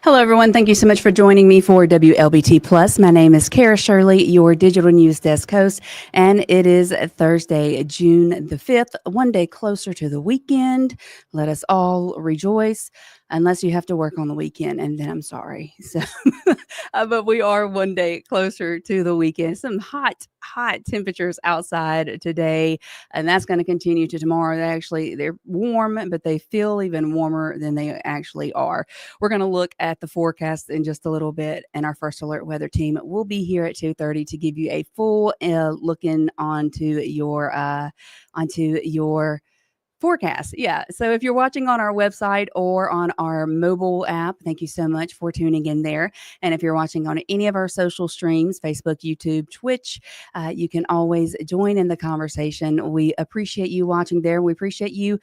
Hello, everyone. Thank you so much for joining me for WLBT Plus. My name is Kara Shirley, your digital news desk host, and it is Thursday, June the 5th, one day closer to the weekend. Let us all rejoice, unless you have to work on the weekend, and then I'm sorry. So, but we are one day closer to the weekend. Some hot temperatures outside today, and that's going to continue to tomorrow. They're warm, but they feel even warmer than they actually are. We're going to look at the forecast in just a little bit, and our first alert weather team will be here at 2:30 to give you a full looking onto your forecast. Yeah. So if you're watching on our website or on our mobile app, thank you so much for tuning in there. And if you're watching on any of our social streams, Facebook, YouTube, Twitch, you can always join in the conversation. We appreciate you watching there. We appreciate you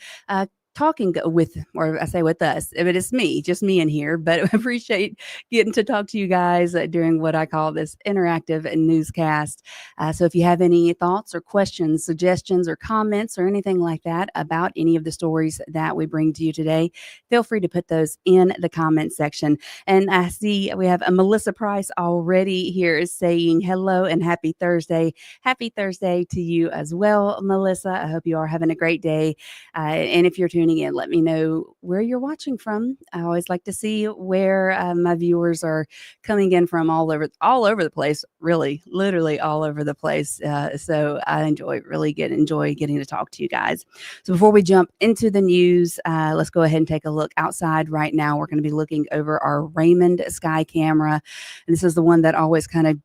talking with, or I say with us, if it is me, just me in here, but I appreciate getting to talk to you guys during what I call this interactive newscast. So if you have any thoughts or questions, suggestions or comments or anything like that about any of the stories that we bring to you today, feel free to put those in the comment section. And I see we have a Melissa Price already here saying hello and happy Thursday. Happy Thursday to you as well, Melissa. I hope you are having a great day. And if you're tuning in, let me know where you're watching from. I always like to see where my viewers are coming in from all over the place, really, literally all over the place. So I enjoy getting to talk to you guys. So before we jump into the news, let's go ahead and take a look outside right now. We're going to be looking over our Raymond Sky camera. And this is the one that always kind of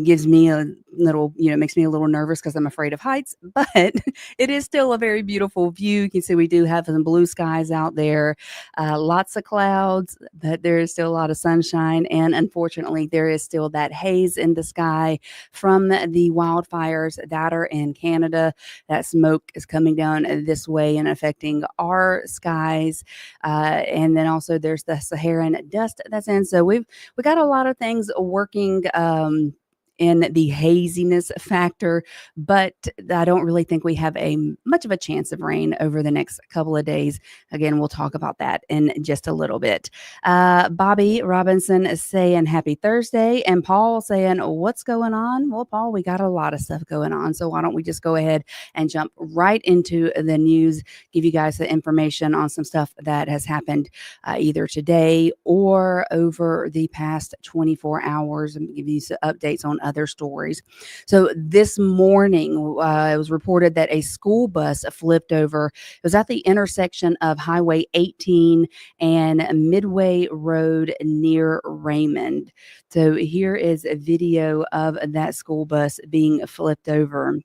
gives me a little, makes me a little nervous because I'm afraid of heights, but it is still a very beautiful view. You can see we do have some blue skies out there, lots of clouds, but there is still a lot of sunshine. And unfortunately, there is still that haze in the sky from the wildfires that are in Canada. That smoke is coming down this way and affecting our skies. And then also there's the Saharan dust that's in. So we got a lot of things working in the haziness factor, but I don't really think we have much of a chance of rain over the next couple of days. Again, we'll talk about that in just a little bit. Bobby Robinson is saying happy Thursday, and Paul saying what's going on? Well, Paul, we got a lot of stuff going on, so why don't we just go ahead and jump right into the news, give you guys the information on some stuff that has happened either today or over the past 24 hours, and give you some updates on other stories. So this morning, it was reported that a school bus flipped over. It was at the intersection of Highway 18 and Midway Road near Raymond. So here is a video of that school bus being flipped over.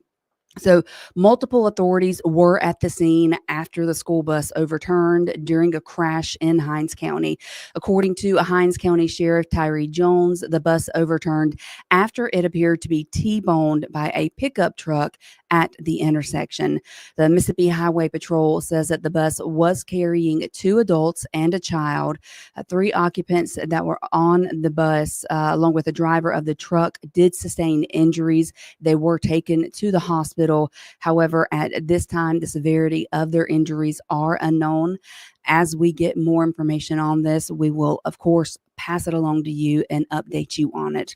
So multiple authorities were at the scene after the school bus overturned during a crash in Hinds County. According to Hinds County Sheriff Tyree Jones, the bus overturned after it appeared to be T-boned by a pickup truck at the intersection. The Mississippi Highway Patrol says that the bus was carrying 2 adults and a child. 3 occupants that were on the bus, along with the driver of the truck, did sustain injuries. They were taken to the hospital. However, at this time, the severity of their injuries are unknown. as we get more information on this, we will, of course, pass it along to you and update you on it.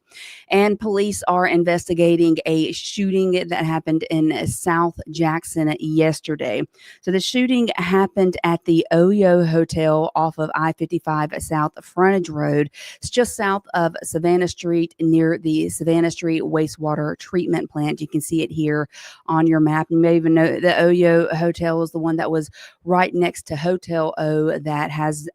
And police are investigating a shooting that happened in South Jackson yesterday. So the shooting happened at the Oyo Hotel off of I-55 South Frontage Road. It's just south of Savannah Street near the Savannah Street wastewater treatment plant. You can see it here on your map. You may even know the Oyo Hotel is the one that was right next to Hotel O that has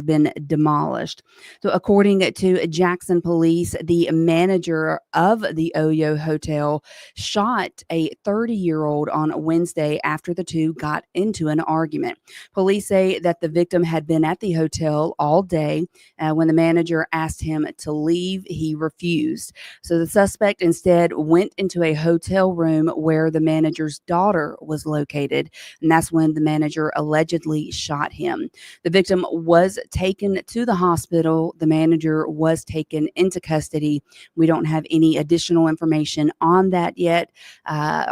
been demolished. So, according to Jackson police, the manager of the Oyo Hotel shot a 30-year-old on Wednesday after the two got into an argument. Police say that the victim had been at the hotel all day. When the manager asked him to leave, he refused. So, the suspect instead went into a hotel room where the manager's daughter was located, and that's when the manager allegedly shot him. The victim was taken to the hospital. The manager was taken into custody. We don't have any additional information on that yet,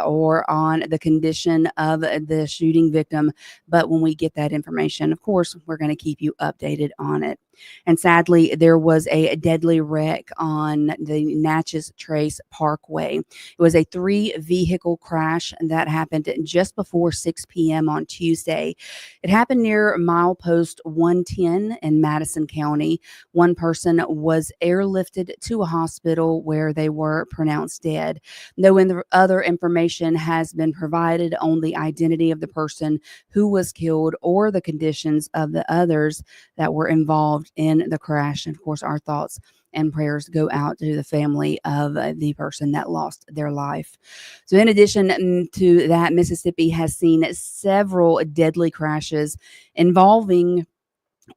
or on the condition of the shooting victim. But when we get that information, of course, we're going to keep you updated on it. And sadly, there was a deadly wreck on the Natchez Trace Parkway. It was a 3-vehicle crash that happened just before 6 p.m. on Tuesday. It happened near milepost 110 in Madison County. One person was airlifted to a hospital where they were pronounced dead. No other information has been provided on the identity of the person who was killed or the conditions of the others that were involved in the crash. And of course, our thoughts and prayers go out to the family of the person that lost their life. So, in addition to that, Mississippi has seen several deadly crashes involving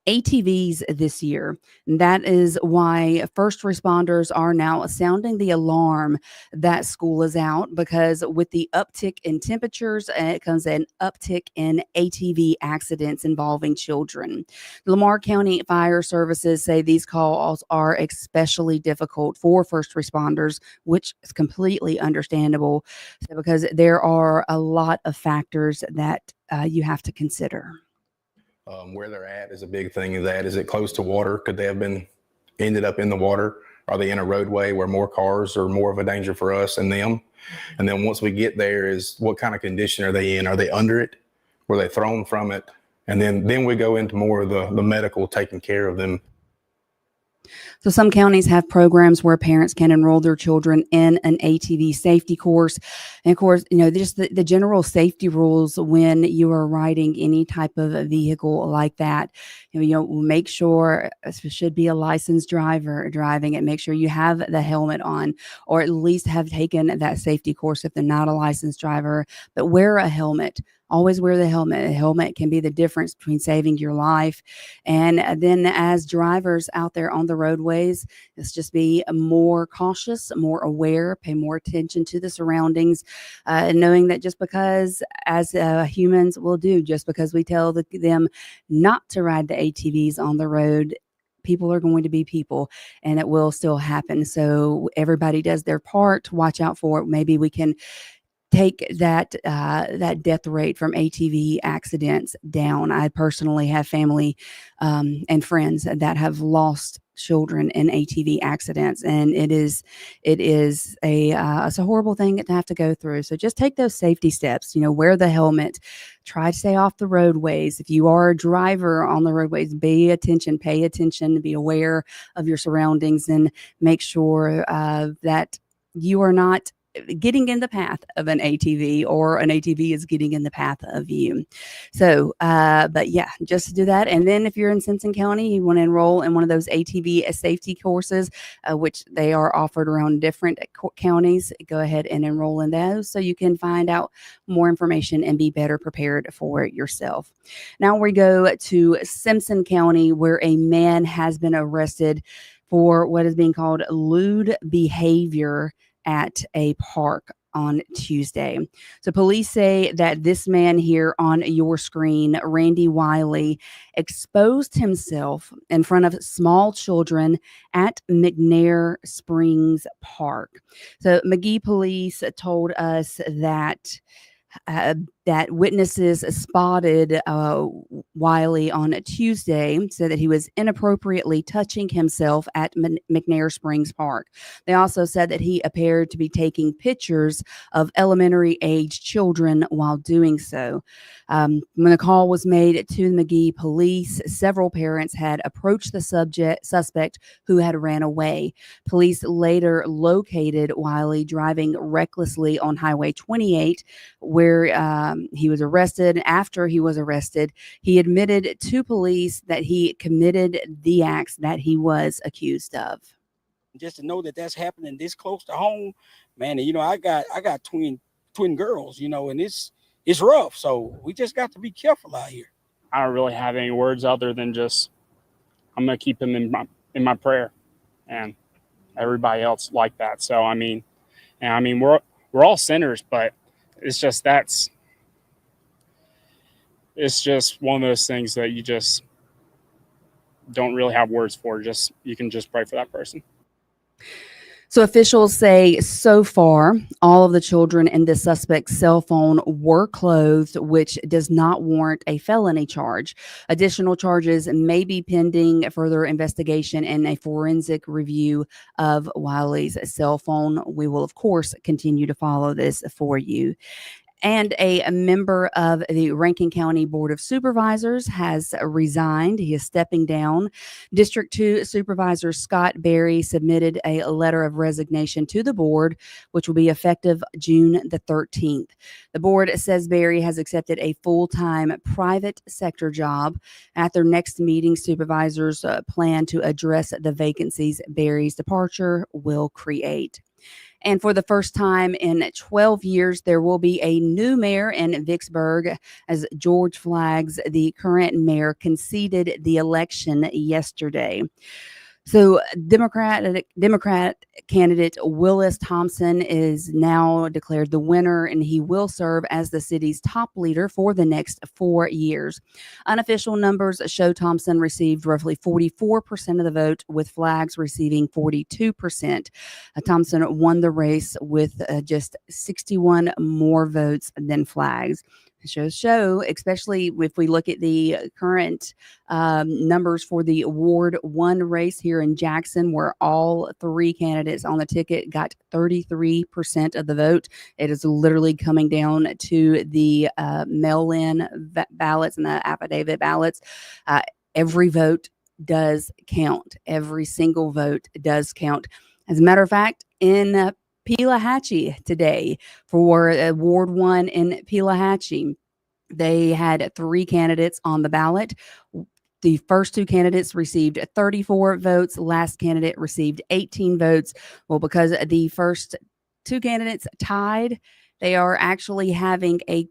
ATVs this year. And that is why first responders are now sounding the alarm that school is out, because with the uptick in temperatures, it comes an uptick in ATV accidents involving children. Lamar County Fire Services say these calls are especially difficult for first responders, which is completely understandable because there are a lot of factors that you have to consider. Where they're at is a big thing. Is it close to water? Could they have ended up in the water? Are they in a roadway where more cars are more of a danger for us and them? And then once we get there, is what kind of condition are they in? Are they under it? Were they thrown from it? And then we go into more of the medical taking care of them. So some counties have programs where parents can enroll their children in an ATV safety course. And of course, just the general safety rules when you are riding any type of a vehicle like that. Make sure it should be a licensed driver driving it. Make sure you have the helmet on, or at least have taken that safety course if they're not a licensed driver. But wear a helmet. Always wear the helmet. A helmet can be the difference between saving your life. And then as drivers out there on the roadways, let's just be more cautious, more aware, pay more attention to the surroundings, and knowing that just because, as humans will do, just because we tell them not to ride the ATVs on the road, people are going to be people, and it will still happen. So everybody does their part to watch out for it. Maybe we can take that death rate from ATV accidents down. I personally have family and friends that have lost children in ATV accidents, and it's a horrible thing to have to go through. So just take those safety steps. Wear the helmet. Try to stay off the roadways. If you are a driver on the roadways, pay attention, be aware of your surroundings, and make sure that you are not getting in the path of an ATV, or an ATV is getting in the path of you. So, but yeah, just do that. And then if you're in Simpson County, you want to enroll in one of those ATV safety courses, which they are offered around different counties, go ahead and enroll in those so you can find out more information and be better prepared for it yourself. Now we go to Simpson County, where a man has been arrested for what is being called lewd behavior at a park on Tuesday. So police say that this man here on your screen, Randy Wiley, exposed himself in front of small children at McNair Springs Park. So McGee police told us that that witnesses spotted Wiley on Tuesday said that he was inappropriately touching himself at McNair Springs Park. They also said that he appeared to be taking pictures of elementary age children while doing so. When the call was made to the McGee police, several parents had approached the suspect who had ran away. Police later located Wiley driving recklessly on Highway 28, where he was arrested. After he was arrested, he admitted to police that he committed the acts that he was accused of. Just to know that that's happening this close to home, man. You know, I got twin girls, you know, and it's rough. So we just got to be careful out here. I don't really have any words other than just I'm gonna keep him in my prayer, and everybody else like that. So I mean we're all sinners, but it's just one of those things that you just don't really have words for. Just you can just pray for that person. So officials say so far, all of the children in the suspect's cell phone were clothed, which does not warrant a felony charge. Additional charges may be pending further investigation and a forensic review of Wiley's cell phone. We will, of course, continue to follow this for you. And a member of the Rankin County Board of Supervisors has resigned. He is stepping down. District 2 Supervisor Scott Berry submitted a letter of resignation to the board, which will be effective June the 13th. The board says Berry has accepted a full-time private sector job. At their next meeting, supervisors plan to address the vacancies Berry's departure will create. And for the first time in 12 years, there will be a new mayor in Vicksburg, as George Flaggs, the current mayor, conceded the election yesterday. So Democrat candidate Willis Thompson is now declared the winner, and he will serve as the city's top leader for the next 4 years. Unofficial numbers show Thompson received roughly 44% of the vote, with Flaggs receiving 42%. Thompson won the race with just 61 more votes than Flaggs. Show, especially if we look at the current numbers for the Ward 1 race here in Jackson, where all three candidates on the ticket got 33% of the vote. It is literally coming down to the mail-in ballots and the affidavit ballots. Every vote does count. Every single vote does count. As a matter of fact, in Pelahatchie today for Ward 1 in Pelahatchie, they had three candidates on the ballot. The first two candidates received 34 votes. Last candidate received 18 votes. Well, because the first two candidates tied, they are actually having a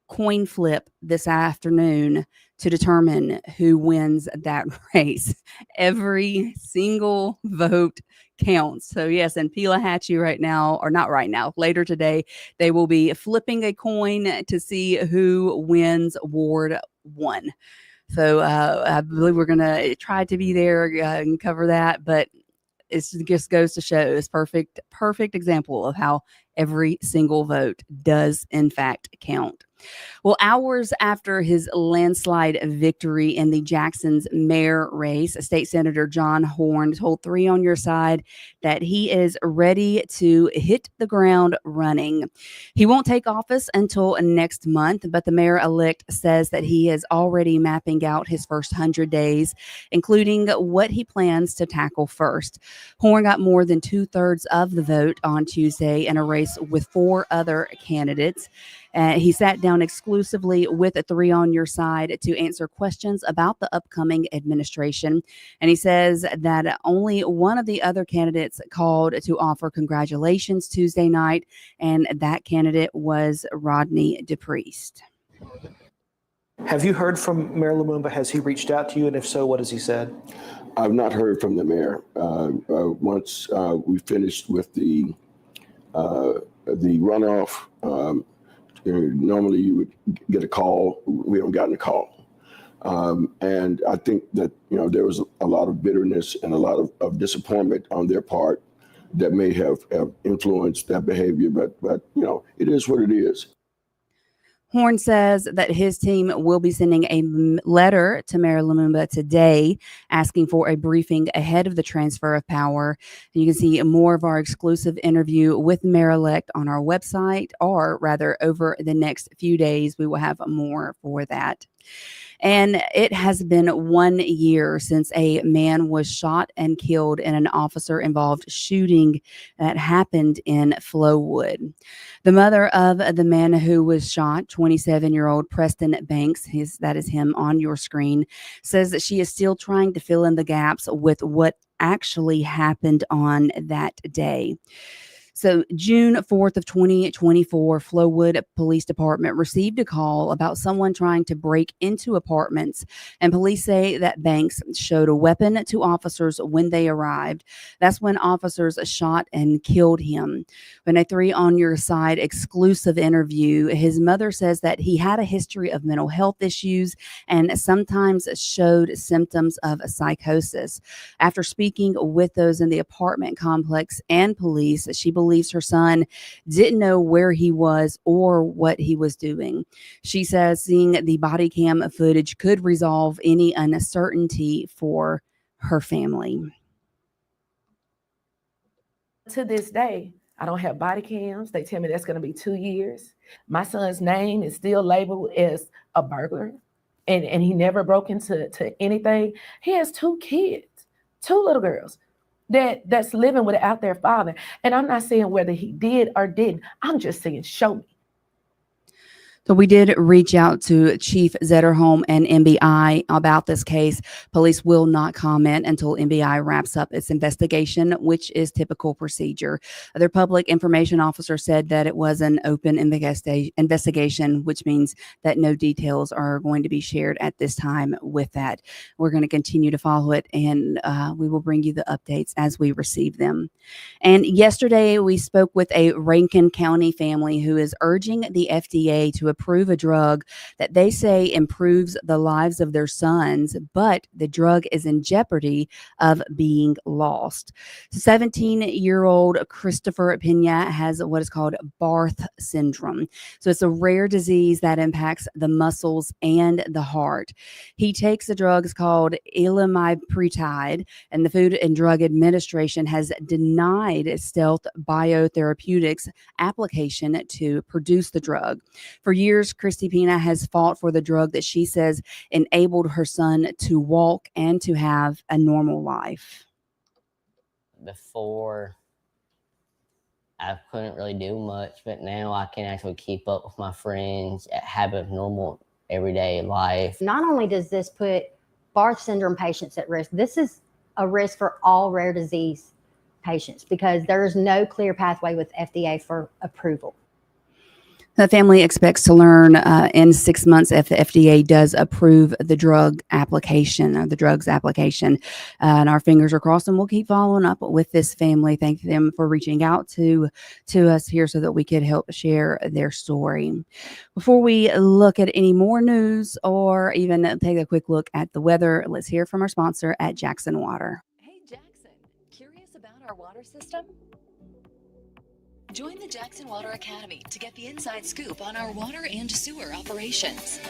coin flip this afternoon to determine who wins that race. Every single vote counts. So yes, in Pelahatchie right now, or not right now, later today, they will be flipping a coin to see who wins Ward 1. So I believe we're going to try to be there and cover that, but it just goes to show it's perfect example of how every single vote does in fact count. Well, hours after his landslide victory in the Jackson's mayor race, State Senator John Horhn told 3 on Your Side that he is ready to hit the ground running. He won't take office until next month, but the mayor-elect says that he is already mapping out his first 100 days, including what he plans to tackle first. Horhn got more than 2/3 of the vote on Tuesday in a race with 4 other candidates. He sat down exclusively with 3 on Your Side to answer questions about the upcoming administration. And he says that only one of the other candidates called to offer congratulations Tuesday night, and that candidate was Rodney DePriest. Have you heard from Mayor Lumumba? Has he reached out to you? And if so, what has he said? I've not heard from the mayor. Once we finished with the runoff, normally you would get a call. We haven't gotten a call. And I think that, there was a lot of bitterness and a lot of disappointment on their part that may have influenced that behavior. But it is what it is. Horn says that his team will be sending a letter to Mayor Lumumba today asking for a briefing ahead of the transfer of power. And you can see more of our exclusive interview with Mayor-Elect on our website, or rather over the next few days, we will have more for that. And it has been 1 year since a man was shot and killed in an officer-involved shooting that happened in Flowood. The mother of the man who was shot, 27-year-old Preston Banks, that is him on your screen, says that she is still trying to fill in the gaps with what actually happened on that day. So June 4th of 2024, Flowood Police Department received a call about someone trying to break into apartments, and police say that Banks showed a weapon to officers when they arrived. That's when officers shot and killed him. In a 3 on Your Side exclusive interview, his mother says that he had a history of mental health issues and sometimes showed symptoms of psychosis. After speaking with those in the apartment complex and police, she believes her son didn't know where he was or what he was doing. She says seeing the body cam footage could resolve any uncertainty for her family. To this day, I don't have body cams. They tell me that's going to be 2 years. My son's name is still labeled as a burglar, and he never broke into anything. He has 2 kids, 2 little girls that's living without their father. And I'm not saying whether he did or didn't. I'm just saying, show me. So we did reach out to Chief Zetterholm and MBI about this case. Police will not comment until MBI wraps up its investigation, which is typical procedure. Their public information officer said that it was an open investigation, which means that no details are going to be shared at this time with that. We're going to continue to follow it, and we will bring you the updates as we receive them. And yesterday we spoke with a Rankin County family who is urging the FDA to approve a drug that they say improves the lives of their sons, but the drug is in jeopardy of being lost. 17-year-old Christopher Pena has what is called Barth syndrome. So it's a rare disease that impacts the muscles and the heart. He takes the drugs called ilimipretide, and the Food and Drug Administration has denied Stealth Biotherapeutics application to produce the drug. For years, Christy Pena has fought for the drug that she says enabled her son to walk and to have a normal life. Before, I couldn't really do much, but now I can actually keep up with my friends, have a normal everyday life. Not only does this put Barth syndrome patients at risk, this is a risk for all rare disease patients because there is no clear pathway with FDA for approval. The family expects to learn in 6 months if the FDA does approve the drug application or the drugs application. And our fingers are crossed, and we'll keep following up with this family. Thank them for reaching out to us here so that we could help share their story. Before we look at any more news or even take a quick look at the weather, let's hear from our sponsor at Jackson Water. Hey, Jackson, curious about our water system? Join the Jackson Water Academy to get the inside scoop on our water and sewer operations.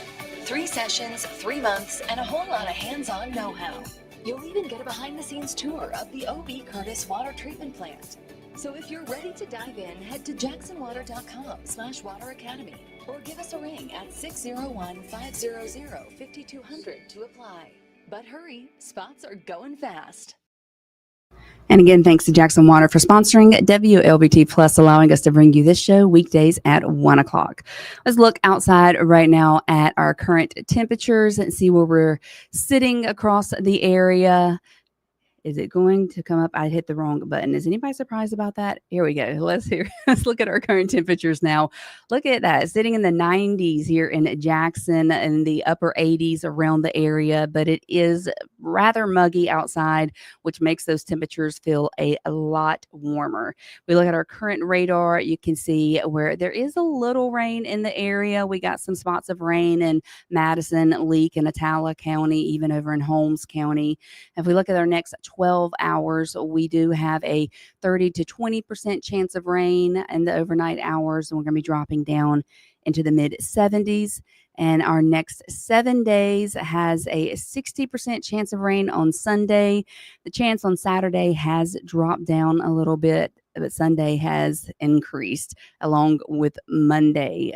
3 sessions, 3 months, and a whole lot of hands-on know-how. You'll even get a behind-the-scenes tour of the O.B. Curtis Water Treatment Plant. So if you're ready to dive in, head to jacksonwater.com/water academy or give us a ring at 601-500-5200 to apply. But hurry, spots are going fast. And again, thanks to Jackson Water for sponsoring Wlbt Plus, allowing us to bring you this show weekdays at 1 o'clock. Let's look outside right now at our current temperatures and see where we're sitting across the area. Is it going to come up? I hit the wrong button. Is anybody surprised about that? Here we go. Let's look at our current temperatures now. Look at that. Sitting in the 90s here in Jackson and the upper 80s around the area, but it is rather muggy outside, which makes those temperatures feel a lot warmer. We look at our current radar. You can see where there is a little rain in the area. We got some spots of rain in Madison, Leake, and Atala County, even over in Holmes County. If we look at our next 12 hours, we do have a 30 to 20% chance of rain in the overnight hours, and we're going to be dropping down into the mid 70s. And our next 7 days has a 60% chance of rain on Sunday. The chance on Saturday has dropped down a little bit, but Sunday has increased along with Monday.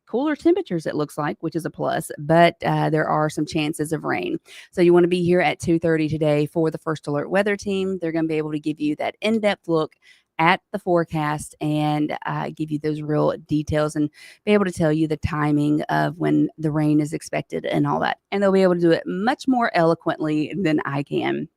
Cooler temperatures, it looks like, which is a plus, but there are some chances of rain. So you want to be here at 2:30 today for the First Alert Weather Team. They're going to be able to give you that in-depth look at the forecast and give you those real details and be able to tell you the timing of when the rain is expected and all that. And they'll be able to do it much more eloquently than I can.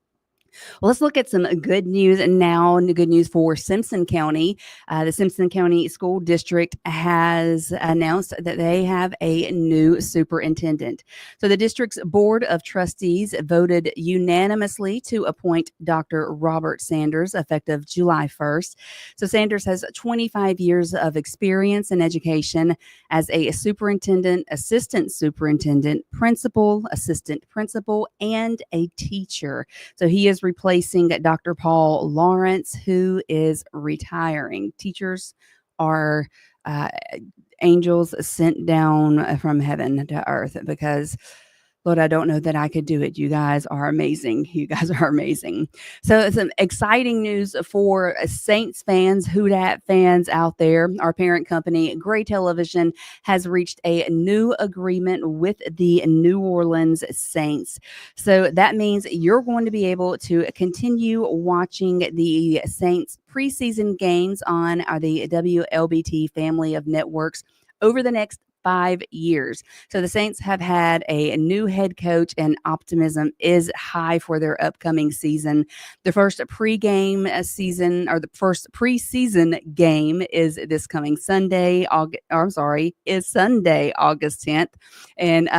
Well, let's look at some good news now. Good news for Simpson County. The Simpson County School District has announced that they have a new superintendent. So the district's Board of Trustees voted unanimously to appoint Dr. Robert Sanders effective July 1st. So Sanders has 25 years of experience in education as a superintendent, assistant superintendent, principal, assistant principal, and a teacher. So he is replacing Dr. Paul Lawrence, who is retiring. Teachers are angels sent down from heaven to earth because, Lord, I don't know that I could do it. You guys are amazing. You guys are amazing. So some exciting news for Saints fans, Houdat fans out there. Our parent company, Gray Television, has reached a new agreement with the New Orleans Saints. So that means you're going to be able to continue watching the Saints preseason games on the Wlbt family of networks over the next 5 years. So the Saints have had a new head coach, and optimism is high for their upcoming season. The first preseason game is this coming Sunday. Is Sunday, August 10th, and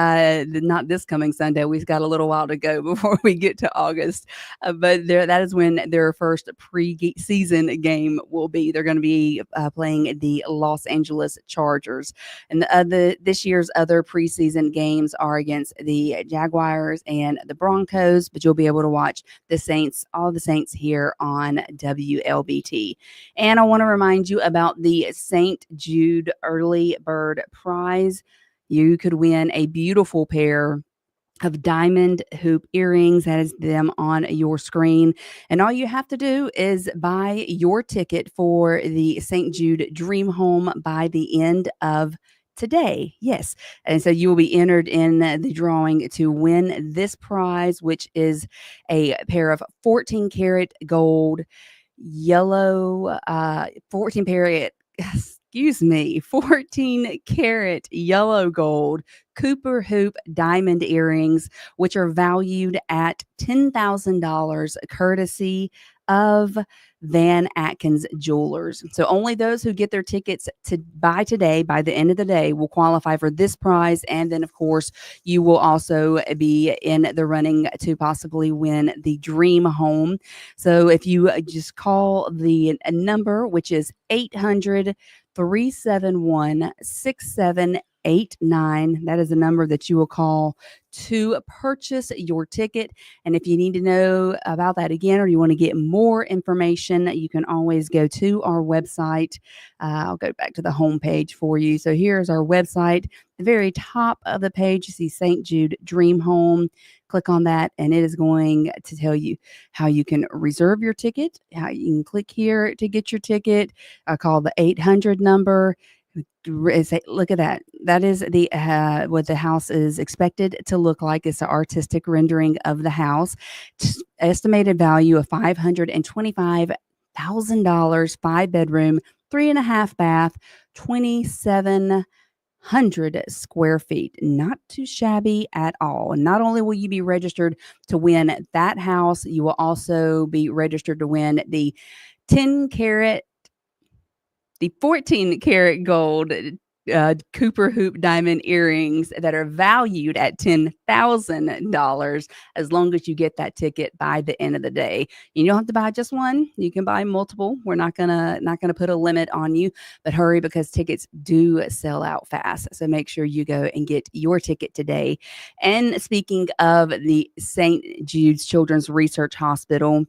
not this coming Sunday. We've got a little while to go before we get to August, but that is when their first preseason game will be. They're going to be playing the Los Angeles Chargers, and this year's other preseason games are against the Jaguars and the Broncos, but you'll be able to watch the Saints, all the Saints here on WLBT. And I want to remind you about the St. Jude Early Bird Prize. You could win a beautiful pair of diamond hoop earrings. That is them on your screen. And all you have to do is buy your ticket for the St. Jude Dream Home by the end of today. Yes. And so you will be entered in the drawing to win this prize, which is a pair of 14 karat gold, yellow, 14 karat yellow gold Cooper hoop diamond earrings, which are valued at $10,000, courtesy of Van Atkins Jewelers. So only those who get their tickets to buy today, by the end of the day, will qualify for this prize. And then, of course, you will also be in the running to possibly win the Dream Home. So if you just call the number, which is 800-371-6789, that is the number that you will call to purchase your ticket. And if you need to know about that again, or you want to get more information, you can always go to our website. I'll go back to the home page for you. So here's our website. The very top of the page, you see St. Jude Dream Home. Click on that, and it is going to tell you how you can reserve your ticket, how you can click here to get your ticket. Call the 800 number. Look at that. That is the what the house is expected to look like. It's an artistic rendering of the house. Estimated value of $525,000, 5-bedroom, 3.5 bath, 2,700 square feet. Not too shabby at all. And not only will you be registered to win that house, you will also be registered to win the 14 karat gold Cooper hoop diamond earrings that are valued at $10,000 as long as you get that ticket by the end of the day. You don't have to buy just one. You can buy multiple. We're not gonna put a limit on you, but hurry because tickets do sell out fast. So make sure you go and get your ticket today. And speaking of the St. Jude's Children's Research Hospital,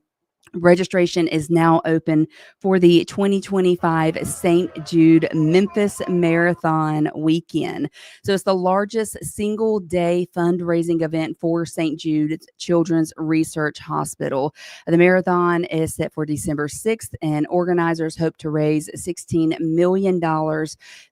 registration is now open for the 2025 St. Jude Memphis Marathon weekend. So it's the largest single day fundraising event for St. Jude Children's Research Hospital. The marathon is set for December 6th, and organizers hope to raise $16 million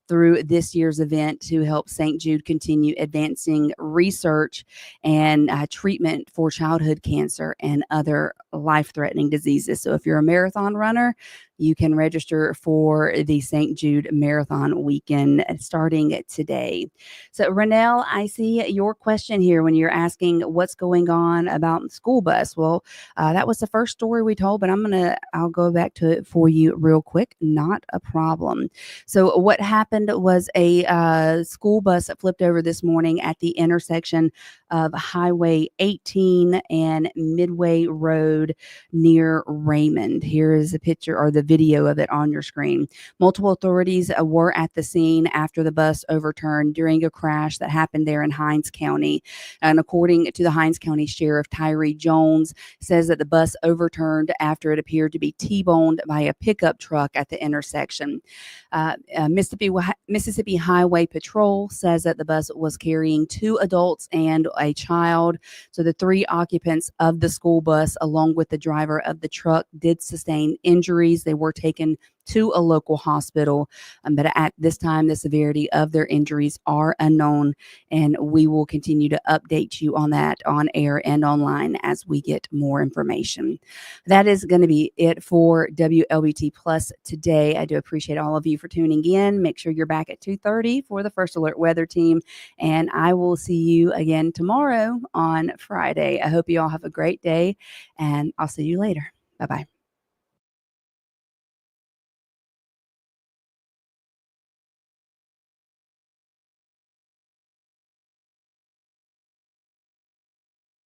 through this year's event to help St. Jude continue advancing research and treatment for childhood cancer and other life-threatening diseases. So if you're a marathon runner, you can register for the St. Jude Marathon weekend starting today. So Renelle, I see your question here when you're asking what's going on about the school bus. Well, that was the first story we told, but I'll go back to it for you real quick. Not a problem. So what happened was a school bus that flipped over this morning at the intersection of Highway 18 and Midway Road near Raymond. Here is a picture or the video of it on your screen. Multiple authorities were at the scene after the bus overturned during a crash that happened there in Hinds County. And according to the Hinds County Sheriff, Tyree Jones says that the bus overturned after it appeared to be T-boned by a pickup truck at the intersection. Mississippi Highway Patrol says that the bus was carrying 2 adults and a child. So the 3 occupants of the school bus, along with the driver of the truck, did sustain injuries. They were taken to a local hospital, but at this time, the severity of their injuries are unknown, and we will continue to update you on that on air and online as we get more information. That is going to be it for WLBT Plus today. I do appreciate all of you for tuning in. Make sure you're back at 2:30 for the First Alert Weather Team, and I will see you again tomorrow on Friday. I hope you all have a great day, and I'll see you later. Bye-bye.